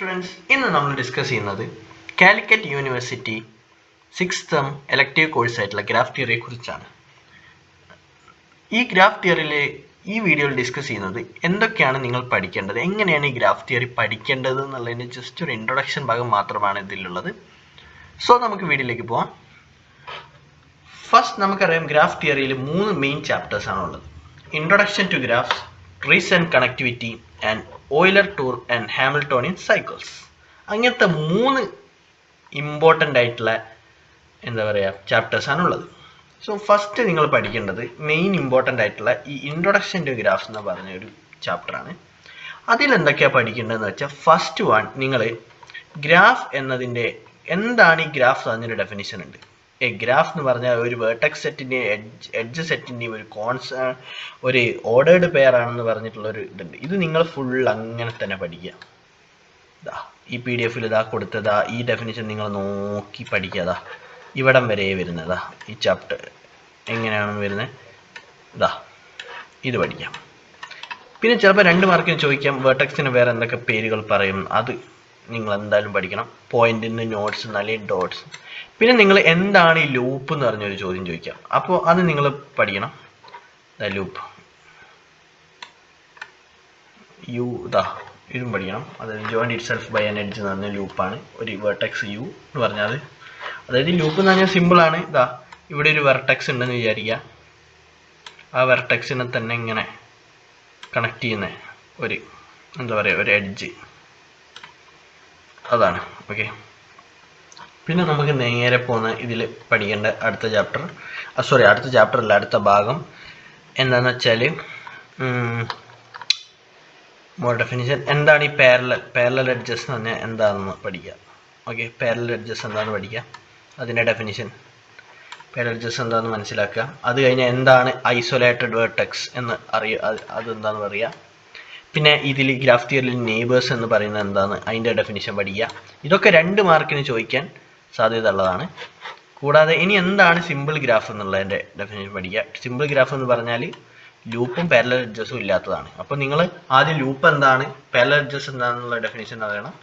Students, ഇന്ന് നമ്മൾ discuss ചെയ്യുന്നത് Calicut university 6th term elective കോഴ്സായിട്ടുള്ള ഗ്രാഫ് തിയറിയെ കുറിച്ചാണ്. ഈ ഗ്രാഫ് തിയറിയിലെ ഈ വീഡിയോയിൽ ഡിസ്കസ് ചെയ്യുന്നത് എന്തൊക്കെയാണ് നിങ്ങൾ പഠിക്കേണ്ടത്, എങ്ങനെയാണ് ഈ ഗ്രാഫ് തിയറി പഠിക്കേണ്ടത് എന്നുള്ളതിന് ജസ്റ്റ് ഒരു ഇൻട്രൊഡക്ഷൻ ഭാഗം മാത്രമാണ് ഇതിലുള്ളത്. സോ നമുക്ക് വീഡിയോയിലേക്ക് പോവാം. ഫസ്റ്റ് നമുക്കറിയാം ഗ്രാഫ് തിയറിയിൽ 3 മെയിൻ ചാപ്റ്റേഴ്സ് ആണുള്ളത്. Introduction to graphs, trees and connectivity and Euler tour and Hamiltonian cycles. അങ്ങനത്തെ 3 ഇമ്പോർട്ടൻ്റ് ആയിട്ടുള്ള ചാപ്റ്റേഴ്സ് ആണുള്ളത്. സോ ഫസ്റ്റ് നിങ്ങൾ പഠിക്കേണ്ടത് മെയിൻ ഇമ്പോർട്ടൻ്റ് ആയിട്ടുള്ള ഈ ഇൻട്രൊഡക്ഷൻ ടു ഗ്രാഫ്സ് എന്ന് പറഞ്ഞൊരു ചാപ്റ്ററാണ്. അതിലെന്തൊക്കെയാണ് പഠിക്കേണ്ടതെന്ന് വെച്ചാൽ, ഫസ്റ്റ് വൺ നിങ്ങൾ ഗ്രാഫ് എന്നതിൻ്റെ എന്താണ് ഈ ഗ്രാഫ് എന്നൊരു ഡെഫിനിഷൻ ഉണ്ട്. ഗ്രാഫ് എന്ന് പറഞ്ഞാൽ ഒരു വേർട്ടെക്സ് സെറ്റിൻ്റെയും എഡ്ജ് സെറ്റിൻ്റെയും ഒരു ഓർഡേർഡ് പെയർ ആണെന്ന് പറഞ്ഞിട്ടുള്ള ഒരു ഇതുണ്ട്. ഇത് നിങ്ങൾ ഫുൾ അങ്ങനെ തന്നെ പഠിക്കുക. ഈ PDF കൊടുത്തതാ ഈ ഡെഫിനിഷൻ നിങ്ങൾ നോക്കി പഠിക്കുക. ഇവിടം വരെ വരുന്നതാ ഈ ചാപ്റ്റർ എങ്ങനെയാണെന്ന് വരുന്നത്. ഇത് പഠിക്കാം. പിന്നെ ചിലപ്പോൾ 2 മാർക്കിന് ചോദിക്കാം വേർട്ടെക്സിന് വേറെ എന്തൊക്കെ പേരുകൾ പറയും, അത് നിങ്ങൾ എന്തായാലും പഠിക്കണം. പോയിന്റിന് നോട്ട്സ് അല്ലെങ്കിൽ ഡോട്ട്സ്. പിന്നെ നിങ്ങൾ എന്താണ് ഈ ലൂപ്പ് എന്ന് പറഞ്ഞൊരു ചോദ്യം ചോദിക്കാം. അപ്പോൾ അത് നിങ്ങൾ പഠിക്കണം. ലൂപ്പ് ഇതും പഠിക്കണം. അതായത് joined itself by an edge എന്ന് പറഞ്ഞ ലൂപ്പാണ്. ഒരു വെർട്ടെക്സ് യു എന്ന് പറഞ്ഞാൽ, അതായത് ലൂപ്പ് എന്ന് പറഞ്ഞാൽ സിമ്പിളാണ്. ഇവിടെ ഒരു വെർട്ടെക്സ് ഉണ്ടെന്ന് വിചാരിക്കുക. ആ വെർട്ടെക്സിനെ തന്നെ ഇങ്ങനെ കണക്ട് ചെയ്യുന്ന ഒരു എഡ്ജ്, അതാണ്. ഓക്കെ, പിന്നെ നമുക്ക് നേരെ പോകുന്ന ഇതിൽ പഠിക്കേണ്ട അടുത്ത ഭാഗം എന്താണെന്ന് വെച്ചാൽ, മോർ ഡെഫിനിഷൻ എന്താണ് ഈ പാരലൽ എഡ്ജസ് എന്ന് പറഞ്ഞാൽ എന്താണെന്ന് പഠിക്കുക. ഓക്കെ, പാരലൽ എഡ്ജസ് എന്താണെന്ന് പഠിക്കുക, അതിൻ്റെ ഡെഫിനിഷൻ, പാരലൽ എഡ്ജസ് എന്താണെന്ന് മനസ്സിലാക്കുക. അത് കഴിഞ്ഞാൽ എന്താണ് ഐസൊലേറ്റഡ് വേർട്ടെക്സ് എന്ന് അതെന്താണെന്ന് പറയുക. പിന്നെ ഇതിൽ ഗ്രാഫ് തിയറിയിൽ നെയ്ബേഴ്സ് എന്ന് പറയുന്നത് എന്താണ്, അതിൻ്റെ ഡെഫിനിഷൻ പഠിക്കുക. ഇതൊക്കെ 2 മാർക്കിന് ചോദിക്കാൻ സാധ്യത ഉള്ളതാണ്. കൂടാതെ ഇനി എന്താണ് സിമ്പിൾ ഗ്രാഫ് എന്നുള്ളതിൻ്റെ ഡെഫിനിഷൻ പഠിക്കുക. സിമ്പിൾ ഗ്രാഫ് എന്ന് പറഞ്ഞാൽ ലൂപ്പും പാരലൽ എഡ്ജസും ഇല്ലാത്തതാണ്. അപ്പോൾ നിങ്ങൾ ആദ്യം ലൂപ്പ് എന്താണ്, പാരലൽ എഡ്ജസ് എന്താണെന്നുള്ള ഡെഫിനിഷൻ അറിയണം.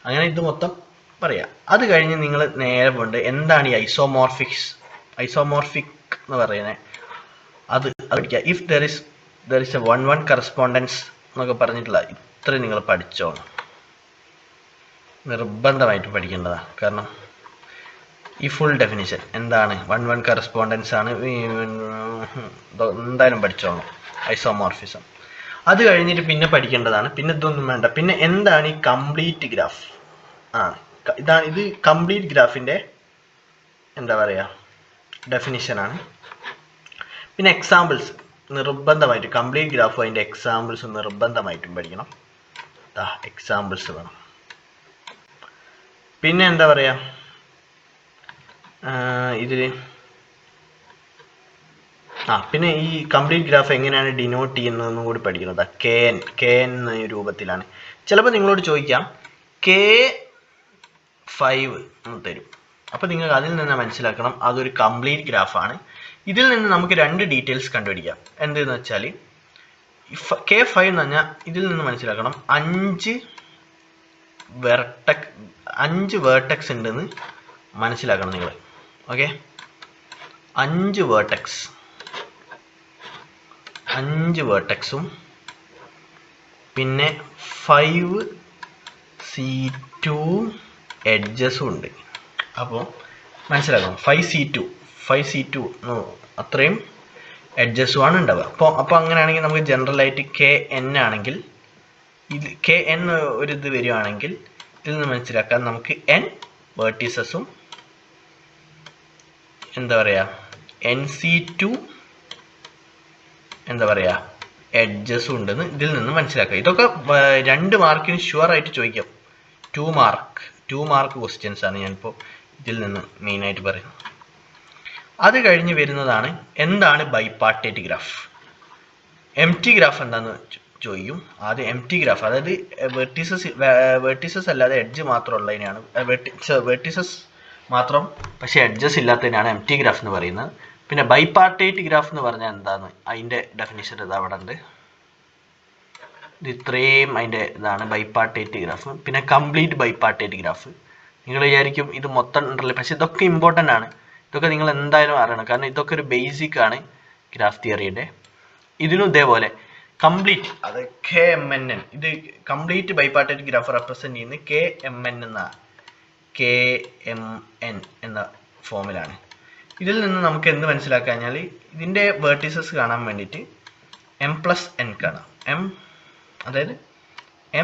അങ്ങനെ ഇത് മൊത്തം പറയാം. അത് കഴിഞ്ഞ് നിങ്ങൾ നേരെ പോകേണ്ടത് എന്താണ് ഈ ഐസോമോർഫിക് എന്ന് പറയുന്നത്, അത് പഠിക്കുക. If there is A 1-1 correspondence എന്നൊക്കെ പറഞ്ഞിട്ടുള്ള ഇത്രയും നിങ്ങൾ പഠിച്ചോണം, നിർബന്ധമായിട്ട് പഠിക്കേണ്ടതാണ്. കാരണം ഈ ഫുൾ ഡെഫിനിഷൻ എന്താണ് 1-1 കറസ്പോണ്ടൻസ് ആണ്, എന്തായാലും പഠിച്ചോണം. ഐസോമോർഫിസം അത് കഴിഞ്ഞിട്ട് പിന്നെ പഠിക്കേണ്ടതാണ്. പിന്നെ ഇതൊന്നും വേണ്ട. പിന്നെ എന്താണ് ഈ കംപ്ലീറ്റ് ഗ്രാഫ്, ഇത് കംപ്ലീറ്റ് ഗ്രാഫിൻ്റെ ഡെഫിനിഷനാണ്. പിന്നെ എക്സാമ്പിൾസ് നിർബന്ധമായിട്ട്, കംപ്ലീറ്റ് ഗ്രാഫ് അതിൻ്റെ എക്സാമ്പിൾസ് നിർബന്ധമായിട്ടും പഠിക്കണം. എക്സാമ്പിൾസ് വേണം. പിന്നെ ഇതിൽ പിന്നെ ഈ കംപ്ലീറ്റ് ഗ്രാഫ് എങ്ങനെയാണ് ഡിനോട്ട് ചെയ്യുന്നതെന്നും കൂടി പഠിക്കുന്നത്. കെ എൻ എന്ന രൂപത്തിലാണ്. ചിലപ്പോൾ നിങ്ങളോട് ചോദിക്കാം K5 എന്ന് തരും. അപ്പോൾ നിങ്ങൾക്ക് അതിൽ നിന്ന് മനസ്സിലാക്കണം അതൊരു കംപ്ലീറ്റ് ഗ്രാഫാണ്. ഇതിൽ നിന്ന് നമുക്ക് 2 ഡീറ്റെയിൽസ് കണ്ടുപിടിക്കാം. എന്തെന്ന് വെച്ചാൽ K5 എന്ന് പറഞ്ഞാൽ ഇതിൽ നിന്ന് മനസ്സിലാക്കണം 5 വേർട്ടെക്സ് ഉണ്ടെന്ന് മനസ്സിലാക്കണം നിങ്ങൾ. ഓക്കെ, 5 വേർട്ടെക്സും പിന്നെ 5C2 എഡ്ജസും ഉണ്ട്. അപ്പോൾ മനസ്സിലാക്കണം 5C2 അത്രയും എഡ്ജസും ആണ് ഉണ്ടാവുക. അപ്പോൾ അങ്ങനെയാണെങ്കിൽ നമുക്ക് ജനറലായിട്ട് KN ആണെങ്കിൽ, ഇത് KN ഒരു ഇത് വരികയാണെങ്കിൽ ഇതിൽ നിന്ന് മനസ്സിലാക്കാൻ നമുക്ക് N വേർട്ടീസസും NC2 എഡ്ജസും ഉണ്ടെന്ന് ഇതിൽ നിന്ന് മനസ്സിലാക്കുക. ഇതൊക്കെ 2 മാർക്കിന് ഷുവറായിട്ട് ചോദിക്കാം. 2 മാർക്ക് ക്വസ്റ്റ്യൻസ് ആണ് ഞാനിപ്പോൾ ഇതിൽ നിന്ന് മെയിനായിട്ട് പറയുന്നത്. അത് കഴിഞ്ഞ് വരുന്നതാണ് എന്താണ് ബൈപാർട്ടേറ്റ് ഗ്രാഫ്. എംപ്റ്റി ഗ്രാഫ് എന്താണെന്ന് ചോദിക്കും. ആദ്യം എംപ്റ്റി ഗ്രാഫ്, അതായത് വെർട്ടീസസ് അല്ലാതെ എഡ്ജ് മാത്രമുള്ളതിനാണ്, വെർട്ടീസസ് മാത്രം പക്ഷേ എഡ്ജസ് ഇല്ലാത്തതിനാണ് എംപ്റ്റി ഗ്രാഫ് എന്ന് പറയുന്നത്. പിന്നെ ബൈപാർട്ടേറ്റ് ഗ്രാഫ് എന്ന് പറഞ്ഞാൽ എന്താണ്, അതിൻ്റെ ഡെഫിനിഷൻ അവിടെ ഉണ്ട്. ഇത് ഇത്രയും അതിൻ്റെ ഇതാണ് ബൈപ്പാർട്ടേറ്റ് ഗ്രാഫ്. പിന്നെ കംപ്ലീറ്റ് ബൈപ്പാർട്ടേറ്റ് ഗ്രാഫ്. നിങ്ങൾ വിചാരിക്കും ഇത് മൊത്തം ഉണ്ടല്ലോ, പക്ഷെ ഇതൊക്കെ ഇമ്പോർട്ടൻ്റ് ആണ്. ഇതൊക്കെ നിങ്ങൾ എന്തായാലും അറിയണം, കാരണം ഇതൊക്കെ ഒരു ബേസിക് ആണ് ഗ്രാഫ് തിയറിയുടെ. ഇതിനും ഇതേപോലെ കംപ്ലീറ്റ്, അത് KMNN, ഇത് കംപ്ലീറ്റ് ബൈപ്പാർട്ടേറ്റ് ഗ്രാഫ് റെപ്രസെൻറ്റ് ചെയ്യുന്നത് KMN എന്നാണ്, KMN എന്ന ഫോമിലാണ്. ഇതിൽ നിന്ന് നമുക്ക് എന്ത് മനസ്സിലാക്കുക കഴിഞ്ഞാൽ ഇതിൻ്റെ വേർട്ടീസസ് കാണാൻ വേണ്ടിയിട്ട് M+N കാണാം. അതായത്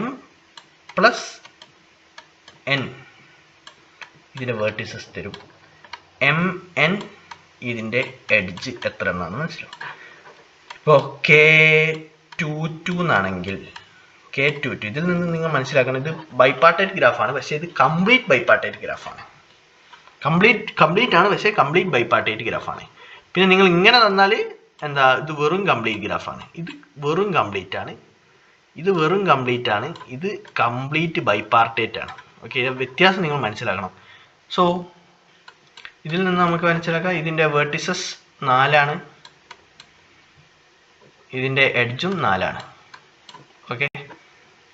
M+N ഇതിൻ്റെ വേർട്ടീസസ് തരും. MN ഇതിൻ്റെ എഡ്ജ് എത്ര എന്നാണ് മനസ്സിലാവും. ഇപ്പോൾ K22 എന്നാണെങ്കിൽ K22 ഇതിൽ നിന്ന് നിങ്ങൾ മനസ്സിലാക്കണം ഇത് ബൈപ്പാർട്ടേറ്റ് ഗ്രാഫാണ്, പക്ഷേ ഇത് കംപ്ലീറ്റ് ബൈപ്പാർട്ടേറ്റ് ഗ്രാഫാണ്. കംപ്ലീറ്റ് ആണ്, പക്ഷേ കംപ്ലീറ്റ് ബൈപ്പാർട്ടേറ്റ് ഗ്രാഫാണ്. പിന്നെ നിങ്ങൾ ഇങ്ങനെ തന്നാൽ എന്താ, ഇത് വെറും കംപ്ലീറ്റ് ഗ്രാഫാണ്. ഇത് വെറും കംപ്ലീറ്റ് ആണ്, ഇത് വെറും കംപ്ലീറ്റ് ആണ്, ഇത് കംപ്ലീറ്റ് ബൈപ്പാർട്ടേറ്റ് ആണ്. ഓക്കെ, വ്യത്യാസം നിങ്ങൾ മനസ്സിലാക്കണം. സോ ഇതിൽ നിന്ന് നമുക്ക് മനസ്സിലാക്കാം ഇതിൻ്റെ വേർട്ടിസസ് 4 ഇതിൻ്റെ എഡ്ജും 4. ഓക്കെ,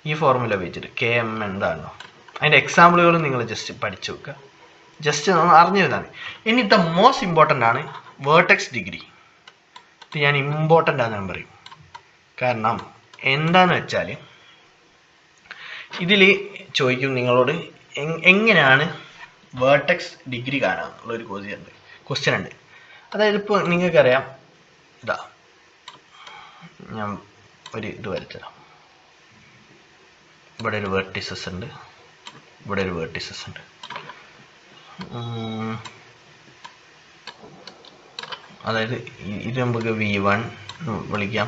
ഈ ഫോർമുല വെച്ചിട്ട് KM എന്താണോ അതിൻ്റെ എക്സാമ്പിളുകൾ നിങ്ങൾ ജസ്റ്റ് പഠിച്ചു വെക്കുക, ജസ്റ്റ് ഒന്ന് അറിഞ്ഞിരുന്നാൽ. ഇനി ദ മോസ്റ്റ് ഇമ്പോർട്ടൻ്റ് ആണ് വേർട്ടെക്സ് ഡിഗ്രി. ഇത് ഞാൻ ഇമ്പോർട്ടൻ്റ് ആണെന്ന് ഞാൻ പറയും. കാരണം എന്താണെന്ന് വെച്ചാൽ ഇതിൽ ചോദിക്കും നിങ്ങളോട് എങ്ങനെയാണ് വേർട്ടെക്സ് ഡിഗ്രി കാണാമെന്നുള്ളൊരു ക്വസ്റ്റ്യൻ ഉണ്ട്. അതായത് ഇപ്പോൾ നിങ്ങൾക്കറിയാം, ഇതാ ഞാൻ ഒരു ഇത് വരച്ചുതരാം. ഇവിടെ ഒരു വേർട്ടിസസ് ഉണ്ട്, ഇവിടെ ഒരു വേർട്ടിസസ് ഉണ്ട്. അതായത് ഇത് നമുക്ക് V1 വിളിക്കാം,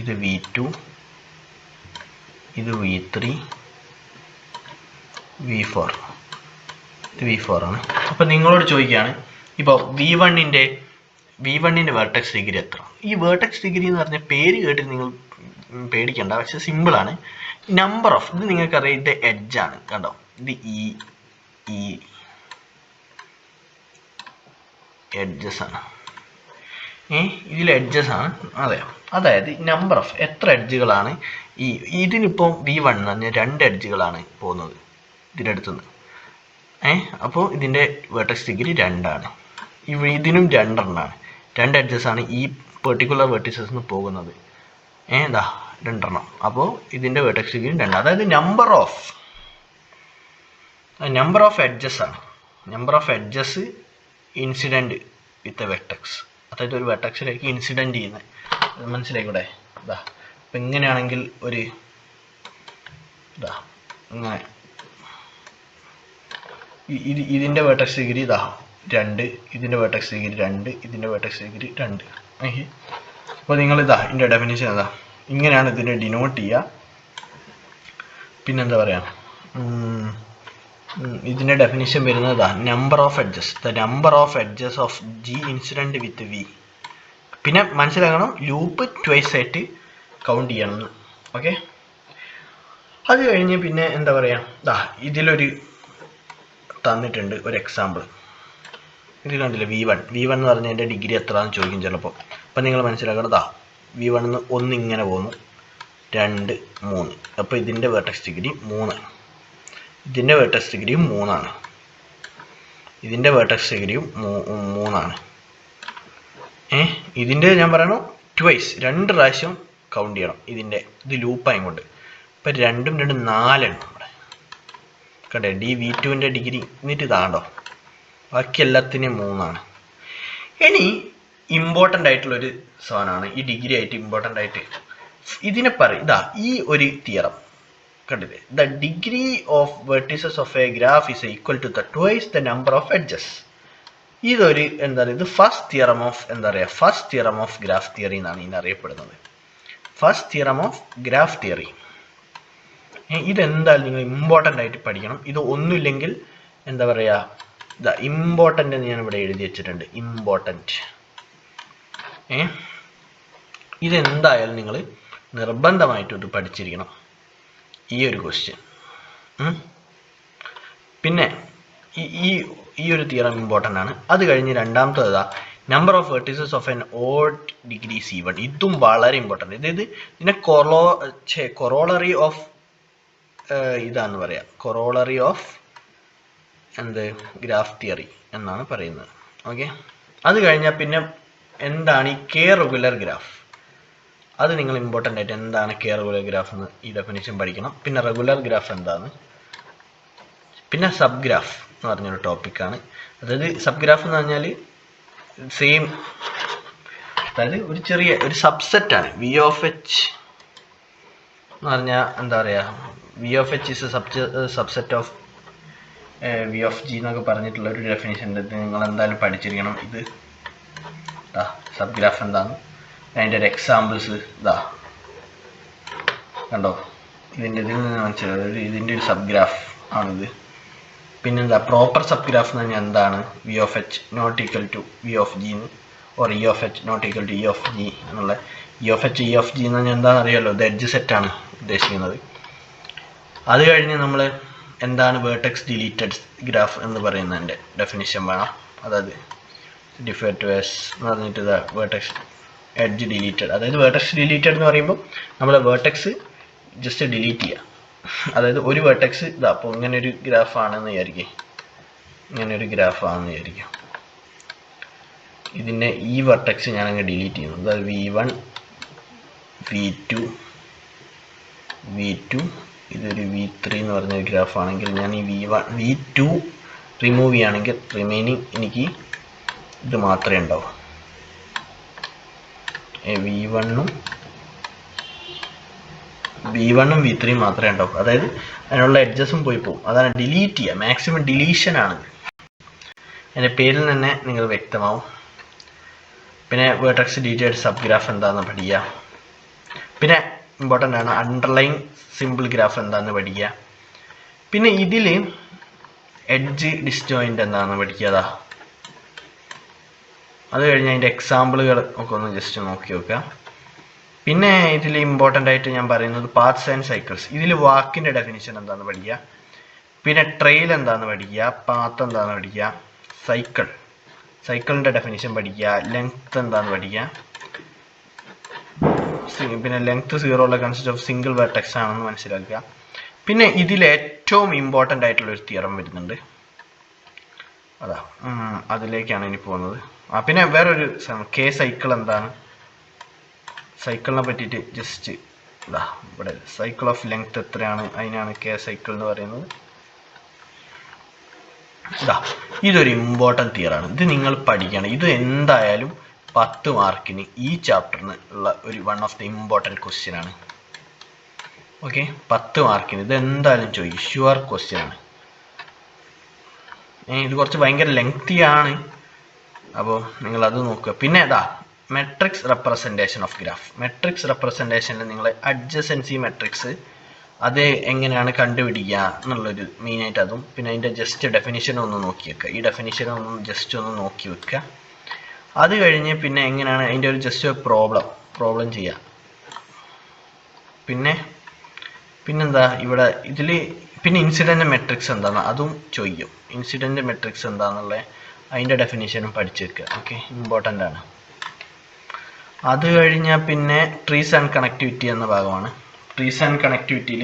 ഇത് V2, ഇത് V3, V4. ഇത് V4 ആണ്. അപ്പോൾ നിങ്ങളോട് ചോദിക്കുകയാണ് ഇപ്പോൾ V1ൻ്റെ വേർട്ടെക്സ് ഡിഗ്രി എത്ര. ഈ വേർട്ടെക്സ് ഡിഗ്രി എന്ന് പറഞ്ഞ പേര് കേട്ടിട്ട് നിങ്ങൾ പേടിക്കേണ്ട, പക്ഷെ സിമ്പിളാണ്. നമ്പർ ഓഫ്, ഇത് നിങ്ങൾക്കറിയാം ഇത് എഡ്ജാണ്, കണ്ടോ, ഇത് ഈ എഡ്ജസ് ആണ്, ഇതിൽ എഡ്ജസ് ആണ്. അതെ, അതായത് നമ്പർ ഓഫ് എത്ര എഡ്ജുകളാണ് ഇതിനിപ്പോൾ V1 എന്ന് പറഞ്ഞാൽ 2 എഡ്ജുകളാണ് പോകുന്നത് ഇതിൻ്റെ അടുത്തുനിന്ന്. അപ്പോൾ ഇതിൻ്റെ വേർട്ടെക്സ് ഡിഗ്രി 2 ആണ്. ഇതിനും 2 എണ്ണമാണ്, 2 എഡ്ജസ് ആണ് ഈ പെർട്ടിക്കുലർ വേർട്ടിസസ് നിന്ന് പോകുന്നത്. എന്താ 2 എണ്ണം. അപ്പോൾ ഇതിൻ്റെ വേർട്ടെക്സ് ഡിഗ്രി 2. അതായത് നമ്പർ ഓഫ് എഡ്ജസ് ആണ്, number of edges incident with a vertex. അതായത് ഒരു വെർട്ടെക്സിലേക്ക് ഇൻസിഡൻറ്റ് ചെയ്യുന്നത് മനസ്സിലായിക്കൂടെ. ഇതാ ഇപ്പം ഇങ്ങനെയാണെങ്കിൽ ഒരു ഇതാ ഇങ്ങനെ ഇതിൻ്റെ വേർട്ടെക്സ് ഡിഗ്രി ഇതാ 2, ഇതിൻ്റെ വേർട്ടെക്സ് ഡിഗ്രി 2, ഇതിൻ്റെ വേർട്ടെക്സ് ഡിഗ്രി 2. അപ്പോൾ നിങ്ങളിതാ ഇതിൻ്റെ ഡെഫിനിഷൻ ഇതാ ഇങ്ങനെയാണ് ഇതിനെ ഡിനോട്ട് ചെയ്യുക. പിന്നെന്താ പറയുക, ഇതിൻ്റെ ഡെഫിനിഷൻ വരുന്നത് number of edges, the number of edges of G incident with V. പിന്നെ മനസ്സിലാക്കണം ലൂപ്പ് ട്വൈസ് ആയിട്ട് കൗണ്ട് ചെയ്യണം. ഓക്കെ, അത് കഴിഞ്ഞ് പിന്നെ എന്താ പറയുക, ഇതിലൊരു തന്നിട്ടുണ്ട് ഒരു എക്സാമ്പിൾ. ഇത് കണ്ടില്ലേ V1 എന്ന് പറഞ്ഞാൽ എൻ്റെ ഡിഗ്രി എത്രയാണെന്ന് ചോദിക്കും ചിലപ്പോൾ. അപ്പം നിങ്ങൾ മനസ്സിലാക്കണം, V1 നിന്ന് 1 ഇങ്ങനെ പോകുന്നു, 2, 3. അപ്പോൾ ഇതിൻ്റെ വേർട്ടെക്സ് ഡിഗ്രി 3, ഇതിൻ്റെ വേർട്ടെക്സ് ഡിഗ്രിയും 3 ആണ്, ഇതിൻ്റെ വേർട്ടെക്സ് ഡിഗ്രിയും 3 ആണ്. ഇതിൻ്റെ ഞാൻ പറയണു ട്വൈസ് 2 പ്രാവശ്യം കൗണ്ട് ചെയ്യണം. ഇത് ലൂപ്പായും കൊണ്ട് ഇപ്പം 2 2 4 എണ്ണം ഇവിടെ കണ്ടേ. V2ൻ്റെ ഡിഗ്രി എന്നിട്ട് ഇതാണ്ടോ, ബാക്കി എല്ലാത്തിനും 3 ആണ്. ഇനി ഇമ്പോർട്ടൻ്റ് ആയിട്ടുള്ളൊരു സാധനമാണ് ഈ ഡിഗ്രി ആയിട്ട് ഇമ്പോർട്ടൻ്റ് ആയിട്ട് ഇതിനെ പറയും. ഈ ഒരു തിയറം കണ്ടില്ലേ, the degree of vertices of a graph is equal to the twice the number of edges. ഇതൊരു എന്താ പറയുക, ഇത് first theorem of graph theory എന്നാണ് ഇതിനറിയപ്പെടുന്നത്. First theorem of graph theory. ഇതെന്തായാലും നിങ്ങൾ ഇമ്പോർട്ടൻ്റ് ആയിട്ട് പഠിക്കണം. ഇത് ഒന്നുമില്ലെങ്കിൽ എന്താ പറയുക, ഇമ്പോർട്ടൻ്റ് എന്ന് ഞാൻ ഇവിടെ എഴുതി വെച്ചിട്ടുണ്ട്, ഇമ്പോർട്ടൻ്റ്. ഇതെന്തായാലും നിങ്ങൾ നിർബന്ധമായിട്ടും ഇത് പഠിച്ചിരിക്കണം, ഈ ഒരു ക്വസ്റ്റ്യൻ. പിന്നെ ഈ ഒരു തിയറം ഇമ്പോർട്ടൻ്റ് ആണ്. അത് കഴിഞ്ഞ് രണ്ടാമത്തേതാ number of vertices of an odd degree C1. ഇതും വളരെ ഇമ്പോർട്ടൻ്റ്. ഇതിനെ കൊറോളറി ഓഫ് ഇതാന്ന് പറയാം, കൊറോളറി ഓഫ് ഗ്രാഫ് തിയറി എന്നാണ് പറയുന്നത്. ഓക്കെ, അത് കഴിഞ്ഞാൽ പിന്നെ എന്താണ് ഈ കെ റെഗുലർ ഗ്രാഫ്? അത് നിങ്ങൾ ഇമ്പോർട്ടൻ്റ് ആയിട്ട് എന്താണ് കെ റെഗുലർ ഗ്രാഫ് എന്ന് ഈ ഡെഫിനിഷൻ പഠിക്കണം. പിന്നെ റെഗുലർ ഗ്രാഫ് എന്താണ്, പിന്നെ സബ് ഗ്രാഫ് എന്ന് പറഞ്ഞൊരു ടോപ്പിക്കാണ്. അതായത് സബ് ഗ്രാഫ് എന്ന് പറഞ്ഞാൽ സെയിം, അതായത് ഒരു സബ്സെറ്റാണ്. വി ഓഫ് എച്ച് എന്ന് പറഞ്ഞാൽ എന്താ പറയുക, V of H is a subset of V of G എന്നൊക്കെ പറഞ്ഞിട്ടുള്ള ഒരു ഡെഫിനിഷൻ ഉണ്ട്. ഇത് നിങ്ങൾ എന്തായാലും പഠിച്ചിരിക്കണം. ഇത് സബ് ഗ്രാഫ് എന്താണ്, അതിൻ്റെ ഒരു എക്സാമ്പിൾസ് ഇതാ കണ്ടോ, ഇതിൽ നിന്ന് മനസ്സിലായത് ഇതിൻ്റെ ഒരു സബ് ഗ്രാഫ് ആണിത്. പിന്നെന്താ പ്രോപ്പർ സബ് ഗ്രാഫ് എന്ന് പറഞ്ഞാൽ എന്താണ്, V of H not equal to V of G or E of H not equal to E of G എന്നുള്ള. E of H E of G എന്ന് പറഞ്ഞാൽ എന്താണെന്ന് അറിയാമല്ലോ, ഇത് എഡ്ജ് സെറ്റാണ് ഉദ്ദേശിക്കുന്നത്. അത് കഴിഞ്ഞ് നമ്മൾ എന്താണ് വേർട്ടെക്സ് ഡിലീറ്റഡ് ഗ്രാഫ് എന്ന് പറയുന്നതിൻ്റെ ഡെഫിനിഷൻ വേണം. അതായത് ഡിഫർ ടു എസ് എന്ന് പറഞ്ഞിട്ട് ഇതാ വേർട്ടെക്സ് എഡ്ജ് ഡിലീറ്റഡ്. അതായത് വേർട്ടെക്സ് ഡിലീറ്റഡ് എന്ന് പറയുമ്പോൾ നമ്മൾ വേർട്ടെക്സ് ജസ്റ്റ് ഡിലീറ്റ് ചെയ്യുക. അതായത് ഒരു വേർട്ടെക്സ് ഇതാ അപ്പോൾ ഇങ്ങനെ ഒരു ഗ്രാഫാണെന്ന് വിചാരിക്കുക, ഇതിൻ്റെ ഈ വെർട്ടെക്സ് ഞാനങ്ങ് ഡിലീറ്റ് ചെയ്യുന്നു. അതായത് V1 V2 ഇതൊരു V3 എന്ന് പറഞ്ഞ ഗ്രാഫാണെങ്കിൽ ഞാൻ ഈ V2 റിമൂവ് ചെയ്യുകയാണെങ്കിൽ റിമൈനിങ് എനിക്ക് ഇത് മാത്രമേ ഉണ്ടാവൂ. V1ഉം V3 മാത്രമേ ഉണ്ടാവും. അതായത് അതിനുള്ള എഡ്ജസും പോയി പോകും. അതാണ് ഡിലീറ്റ് ചെയ്യുക, മാക്സിമം ഡിലീഷൻ ആണ്. അതിൻ്റെ പേരിൽ തന്നെ നിങ്ങൾ വ്യക്തമാവും. പിന്നെ വേർട്ടെക്സ് ഡിലീറ്റഡ് സബ് ഗ്രാഫ് എന്താണെന്ന് പഠിക്കുക. പിന്നെ ഇമ്പോർട്ടൻ്റ് ആണ് അണ്ടർലൈൻ സിമ്പിൾ ഗ്രാഫ് എന്താണെന്ന് പഠിക്കുക. പിന്നെ ഇതിൽ എഡ്ജ് ഡിസ്ജോയിൻ്റ് എന്താണെന്ന് പഠിക്കുക. അത് കഴിഞ്ഞ് അതിൻ്റെ എക്സാമ്പിളുകൾ ഒക്കെ ഒന്ന് ജസ്റ്റ് നോക്കി നോക്കുക. പിന്നെ ഇതിൽ ഇമ്പോർട്ടൻ്റ് ആയിട്ട് ഞാൻ പറയുന്നത് പാത്ത്സ് ആൻഡ് സൈക്കിൾസ്. ഇതിൽ വാക്കിൻ്റെ ഡെഫിനിഷൻ എന്താണെന്ന് പഠിക്കുക. പിന്നെ ട്രെയിൽ എന്താണെന്ന് പഠിക്കുക, പാത്ത് എന്താണെന്ന് പഠിക്കുക, സൈക്കിളിൻ്റെ ഡെഫിനിഷൻ പഠിക്കുക, ലെങ്ത് എന്താണെന്ന് പഠിക്കുക. പിന്നെ ലെങ്ത് 0 ഉള്ള കൺസിസ്റ്റ് ഓഫ് സിംഗിൾ വെർട്ടെക്സ് ആണെന്ന് മനസ്സിലാക്കുക. പിന്നെ ഇതിൽ ഏറ്റവും ഇമ്പോർട്ടൻ്റ് ആയിട്ടുള്ളൊരു തിയറം വരുന്നുണ്ട്, അതിലേക്കാണ് ഇനി പോകുന്നത്. പിന്നെ വേറൊരു കെ സൈക്കിൾ എന്താണ്, സൈക്കിളിനെ പറ്റിയിട്ട് ജസ്റ്റ് ഇവിടെ സൈക്കിൾ ഓഫ് ലെങ്ത് എത്രയാണ്, അതിനാണ് കെ സൈക്കിൾ എന്ന് പറയുന്നത്. ഇതൊരു ഇമ്പോർട്ടൻറ്റ് തിയറാണ്, ഇത് നിങ്ങൾ പഠിക്കണം. ഇത് എന്തായാലും 10 മാർക്കിന് ഈ ചാപ്റ്ററിന് ഉള്ള ഒരു one of the important question ആണ്. ഓക്കെ, 10 മാർക്കിന് ഇത് എന്തായാലും ചോദിക്കും, ഷുവർ ക്വസ്റ്റ്യൻ ആണ്. ഇത് കുറച്ച് ഭയങ്കര ലെങ്തി ആണ്, അപ്പോൾ നിങ്ങളത് നോക്കുക. പിന്നെ matrix representation of graph. Matrix റെപ്രസെൻറ്റേഷനിൽ നിങ്ങൾ അഡ്ജസൻസി മെട്രിക്സ് അത് എങ്ങനെയാണ് കണ്ടുപിടിക്കുക എന്നുള്ളൊരു മെയിനായിട്ട് അതും. പിന്നെ അതിൻ്റെ ജസ്റ്റ് ഡെഫിനിഷൻ ഒന്ന് നോക്കി വെക്കുക, ഈ ഡെഫിനിഷൻ ഒന്ന് ജസ്റ്റ് ഒന്ന് നോക്കി വെക്കുക. അത് കഴിഞ്ഞ് പിന്നെ എങ്ങനെയാണ് അതിൻ്റെ ഒരു ജസ്റ്റ് പ്രോബ്ലം ചെയ്യുക. പിന്നെന്താ ഇവിടെ ഇതിൽ പിന്നെ ഇൻസിഡൻറ്റ് മെട്രിക്സ് എന്താണ് അതും ചോദിക്കും. ഇൻസിഡൻറ്റ് മെട്രിക്സ് എന്താണെന്നുള്ള അതിൻ്റെ ഡെഫിനിഷനും പഠിച്ചു വെക്കുക. ഓക്കെ, ഇമ്പോർട്ടൻ്റ് ആണ്. അത് കഴിഞ്ഞാൽ പിന്നെ ട്രീസ് ആൻഡ് കണക്ടിവിറ്റി എന്ന ഭാഗമാണ്. ട്രീസ് ആൻഡ് കണക്ടിവിറ്റിയിൽ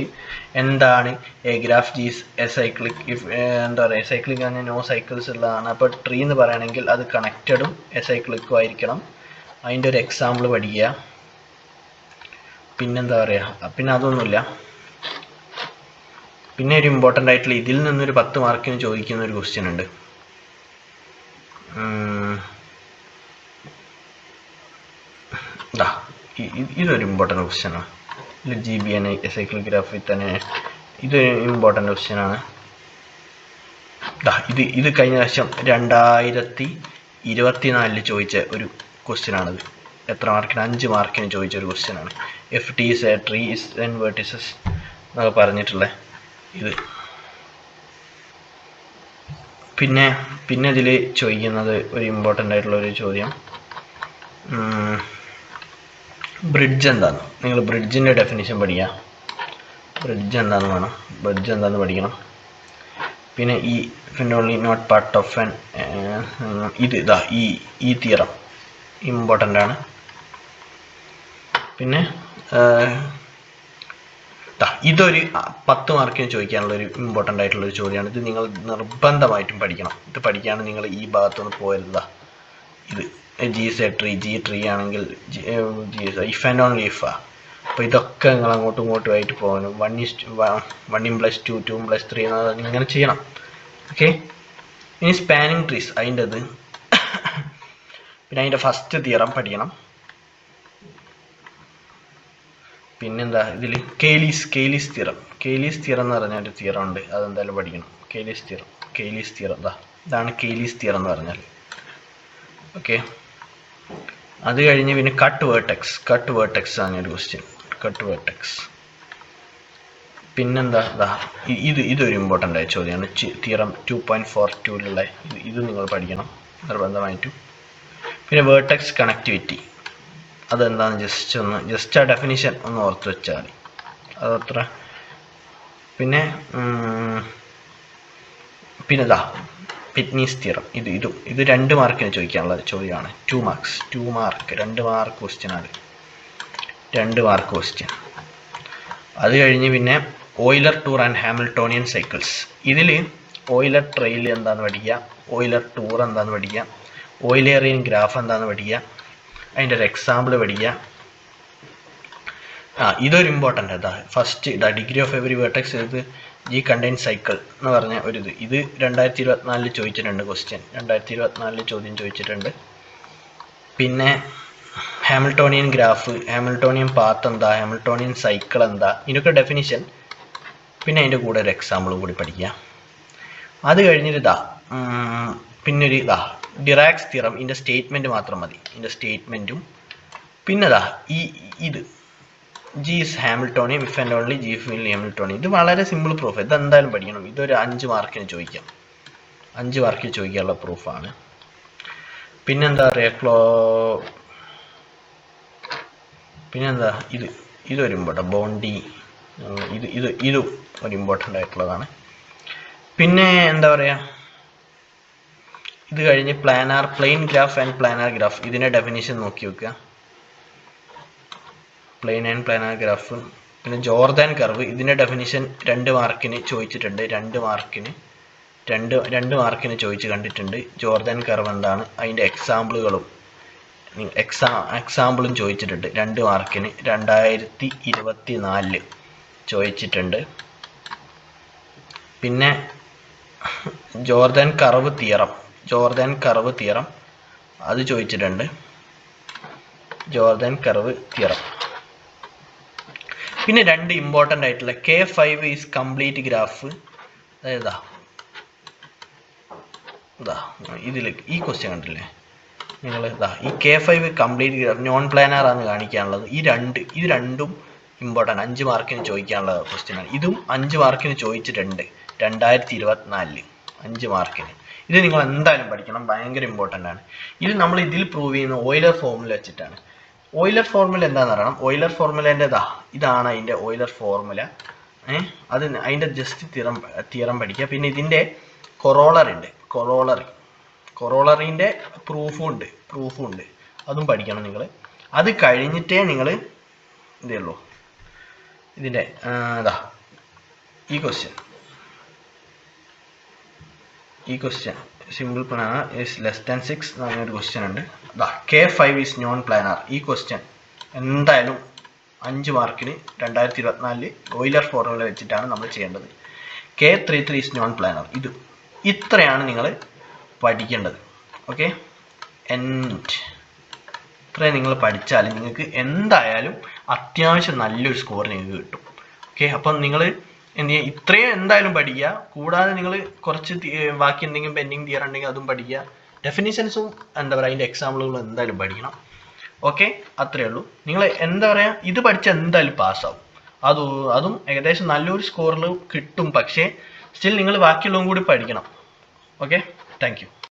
എന്താണ് A graph Jees A cyclic, എന്താ പറയുക, സൈക്ലിക് പറഞ്ഞാൽ നോ സൈക്കിൾസ് ഉള്ളതാണ്. അപ്പോൾ ട്രീ എന്ന് പറയുകയാണെങ്കിൽ അത് കണക്റ്റഡും എ സൈക്ലിക്കും ആയിരിക്കണം. അതിൻ്റെ ഒരു എക്സാമ്പിൾ പഠിക്കുക. പിന്നെന്താ പറയുക, പിന്നെ അതൊന്നുമില്ല. പിന്നെ ഒരു ഇമ്പോർട്ടൻ്റ് ആയിട്ടുള്ള ഇതിൽ നിന്നൊരു 10 മാർക്കിന് ചോദിക്കുന്ന ഒരു ക്വസ്റ്റ്യൻ ഉണ്ട്. ഇതൊരു ഇമ്പോർട്ടൻ്റ് ക്വസ്റ്റ്യനാണ്. GBN സൈക്ലിക് ഗ്രാഫ് തന്നെ ഇതൊരു ഇമ്പോർട്ടൻ്റ് ക്വസ്റ്റ്യനാണ്. ഇത് കഴിഞ്ഞ പ്രാവശ്യം 2024 ചോദിച്ച ഒരു ക്വസ്റ്റ്യനാണിത്. എത്ര മാർക്കിന്? 5 മാർക്കിന് ചോദിച്ച ഒരു ക്വസ്റ്റ്യനാണ്. F T is A tree is and vertices എന്നൊക്കെ പറഞ്ഞിട്ടുള്ള ഇത്. പിന്നെ ഇതിൽ ചോദിക്കുന്നത് ഒരു ഇമ്പോർട്ടൻ്റ് ആയിട്ടുള്ള ഒരു ചോദ്യം, ബ്രിഡ്ജ് എന്താന്ന്. നിങ്ങൾ ബ്രിഡ്ജിൻ്റെ ഡെഫിനിഷൻ പഠിക്കുക. ബ്രിഡ്ജ് എന്താന്ന് പഠിക്കണം. പിന്നെ only not part of an ഇത് ഇതാ ഈ തിയറം ഇമ്പോർട്ടൻ്റ് ആണ്. പിന്നെ ഇതൊരു 10 മാർക്കിന് ചോദിക്കാനുള്ളൊരു ഇമ്പോർട്ടൻ്റ് ആയിട്ടുള്ളൊരു ചോദ്യമാണ്. ഇത് നിങ്ങൾ നിർബന്ധമായിട്ടും പഠിക്കണം. ഇത് പഠിക്കാണ്ട് നിങ്ങൾ ഈ ഭാഗത്തുനിന്ന് പോരുതാ. ഇത് G ആണെങ്കിൽ ഇഫ് ആൻഡ് ഓൺലി ഇഫാ. അപ്പോൾ ഇതൊക്കെ നിങ്ങൾ അങ്ങോട്ടും ഇങ്ങോട്ടും ആയിട്ട് പോകണം. 1+2 2+3 ഇങ്ങനെ ചെയ്യണം. ഓക്കെ. ഇനി സ്പാനിങ് ട്രീസ് അതിൻ്റെത് പിന്നെ അതിൻ്റെ ഫസ്റ്റ് തിയറം പഠിക്കണം. പിന്നെന്താ ഇതിൽ കെയ്ലീസ് തിയറം എന്ന് പറഞ്ഞൊരു തിയറം ഉണ്ട്. അതെന്തായാലും പഠിക്കണം. കെയ്ലീസ് തിയറം ഇതാണ് കെയ്ലീസ് തിയറം എന്ന് പറഞ്ഞാൽ. ഓക്കെ. അത് കഴിഞ്ഞ് പിന്നെ കട്ട് വേർട്ടെക്സ് ആണ് ഒരു ക്വസ്റ്റ്യൻ. Cut vertex. പിന്നെന്താ ഇതൊരു ഇമ്പോർട്ടൻ്റ് ആയ ചോദ്യമാണ്. തിയറം 2.42 ഇത് നിങ്ങൾ പഠിക്കണം നിർബന്ധമായിട്ടും. പിന്നെ വേർട്ടെക്സ് കണക്ടിവിറ്റി അതെന്താണെന്ന് ജസ്റ്റ് ആ ഡെഫിനിഷൻ ഒന്ന് ഓർത്ത് വെച്ചാൽ മതി. അതത്ര. പിന്നെ പിറ്റ്നീസ് തിയറം ഇത് 2 മാർക്കിന് ചോദിക്കാനുള്ള ചോദ്യമാണ്. 2 മാർക്ക് 2 മാർക്ക് ക്വസ്റ്റ്യൻ ആണ്. 2 മാർക്ക് ക്വസ്റ്റ്യൻ. അത് കഴിഞ്ഞ് പിന്നെ Euler tour and Hamiltonian cycles. ഇതിൽ ഓയിലർ ട്രെയിൽ എന്താണെന്ന് പഠിക്കുക, ഓയിലർ ടൂർ എന്താണെന്ന് പഠിക്കുക, ഓയിലേറിയൻ ഗ്രാഫ് എന്താണെന്ന് പഠിക്കുക, അതിൻ്റെ ഒരു എക്സാമ്പിൾ പഠിക്കുക. ഇതൊരു important first degree of every vertex ഇത് G കണ്ടെയ്ൻ സൈക്കിൾ എന്ന് പറഞ്ഞ ഇത് 2024 ചോദിച്ചിട്ടുണ്ട് ക്വസ്റ്റ്യൻ. 2024 ചോദ്യം ചോദിച്ചിട്ടുണ്ട്. പിന്നെ ഹാമിൽട്ടോണിയൻ ഗ്രാഫ്, ഹാമിൽട്ടോണിയൻ പാത്ത് എന്താ, ഹാമിൽട്ടോണിയൻ സൈക്കിൾ എന്താ, ഇതിനൊക്കെ ഡെഫിനിഷൻ, പിന്നെ അതിൻ്റെ കൂടെ ഒരു എക്സാമ്പിൾ കൂടി പഠിക്കുക. അത് കഴിഞ്ഞിട്ട് പിന്നൊരു ഡിറാക്സ് തിയറം. ഇതിൻ്റെ സ്റ്റേറ്റ്മെൻറ്റ് മാത്രം മതി. ഇതിൻ്റെ സ്റ്റേറ്റ്മെൻറ്റും പിന്നെ ഇത് G is Hamiltonian if and only G is Hamiltonian. ഇത് വളരെ സിമ്പിൾ പ്രൂഫ്. ഇതെന്തായാലും പഠിക്കണം. ഇതൊരു 5 മാർക്കിന് ചോദിക്കാം. 5 മാർക്കിന് ചോദിക്കാനുള്ള പ്രൂഫാണ്. പിന്നെന്താ പറയുക പിന്നെന്താ ഇതൊരു ഇമ്പോർട്ടൻ്റ് ബോണ്ടി. ഇതും ഒരു ഇമ്പോർട്ടൻ്റ് ആയിട്ടുള്ളതാണ്. പിന്നെ എന്താ പറയുക, ഇത് കഴിഞ്ഞ് plane graph and planar graph. ഇതിൻ്റെ ഡെഫിനിഷൻ നോക്കി വെക്കുക. Plane and planar graph. പിന്നെ ജോർദാൻ കർവ്. ഇതിൻ്റെ ഡെഫിനിഷൻ 2 മാർക്കിന് ചോദിച്ചിട്ടുണ്ട്. 2 മാർക്കിന് ചോദിച്ച് കണ്ടിട്ടുണ്ട്. ജോർദാൻ കർവ് എന്താണ്, അതിൻ്റെ എക്സാമ്പിളും ചോദിച്ചിട്ടുണ്ട്. 2 മാർക്കിന് 2024 ചോദിച്ചിട്ടുണ്ട്. പിന്നെ ജോർദാൻ കർവ് തിയറം അത് ചോദിച്ചിട്ടുണ്ട്. Jordan curve theorem. പിന്നെ 2 ഇമ്പോർട്ടൻ്റ് ആയിട്ടുള്ള K5 ഈസ് കംപ്ലീറ്റ് ഗ്രാഫ്. അതായത് ഇതിൽ ഈ ക്വസ്റ്റ്യൻ കണ്ടില്ലേ നിങ്ങൾ, ഈ K5 complete graph non planar ആണ് കാണിക്കാനുള്ളത്. ഇത് രണ്ടും ഇമ്പോർട്ടൻ്റ് 5 മാർക്കിന് ചോദിക്കാനുള്ള ക്വസ്റ്റ്യനാണ്. ഇതും 5 മാർക്കിന് ചോദിച്ചിട്ടുണ്ട് 2024 5 മാർക്കിന്. ഇത് നിങ്ങൾ എന്തായാലും പഠിക്കണം, ഭയങ്കര ഇമ്പോർട്ടൻ്റ് ആണ്. ഇത് നമ്മൾ ഇതിൽ പ്രൂവ് ചെയ്യുന്ന ഓയിലർ ഫോർമുല വെച്ചിട്ടാണ്. ഓയിലർ ഫോർമുല എന്താണെന്ന് അറിയണം. ഓയിലർ ഫോർമുലേൻ്റെ ഇതാണ് അതിൻ്റെ ഓയിലർ ഫോർമുല. അതിൻ്റെ ജസ്റ്റ് തിയറം പഠിക്കുക. പിന്നെ ഇതിൻ്റെ കൊറോളറിൻ്റെ പ്രൂഫും ഉണ്ട്. അതും പഠിക്കണം നിങ്ങൾ. അത് കഴിഞ്ഞിട്ടേ നിങ്ങൾ ഇതേ ഉള്ളൂ. ഇതിൻ്റെ ഈ question simple planar is less than 6 എന്ന് പറഞ്ഞൊരു ക്വസ്റ്റ്യൻ ഉണ്ട്. K5 is non planar. ഈ ക്വസ്റ്റ്യൻ എന്തായാലും 5 മാർക്കിന് 2024 ഓയിലർ ഫോർമുല വെച്ചിട്ടാണ് നമ്മൾ ചെയ്യേണ്ടത്. K33 is non planar. ഇത്രയാണ് നിങ്ങൾ പഠിക്കേണ്ടത്. ഓക്കെ. ഇത്രയും നിങ്ങൾ പഠിച്ചാൽ നിങ്ങൾക്ക് എന്തായാലും അത്യാവശ്യം നല്ലൊരു സ്കോർ നിങ്ങൾക്ക് കിട്ടും. ഓക്കെ. അപ്പം നിങ്ങൾ എന്ത് ചെയ്യുക, ഇത്രയും എന്തായാലും പഠിക്കുക. കൂടാതെ നിങ്ങൾ കുറച്ച് ബാക്കി എന്തെങ്കിലും പെൻഡിങ് തിയർ ഉണ്ടെങ്കിൽ അതും പഠിക്കുക. ഡെഫിനിഷൻസും എന്താ പറയുക അതിൻ്റെ എക്സാമ്പിളുകളും എന്തായാലും പഠിക്കണം. ഓക്കെ. അത്രയേ ഉള്ളൂ. നിങ്ങൾ എന്താ പറയുക ഇത് പഠിച്ചാൽ എന്തായാലും പാസ്സാവും. അതും ഏകദേശം നല്ലൊരു സ്കോറിൽ കിട്ടും. പക്ഷേ സ്റ്റിൽ നിങ്ങൾ ബാക്കിയുള്ളതും കൂടി പഠിക്കണം. ഓക്കെ. Thank you.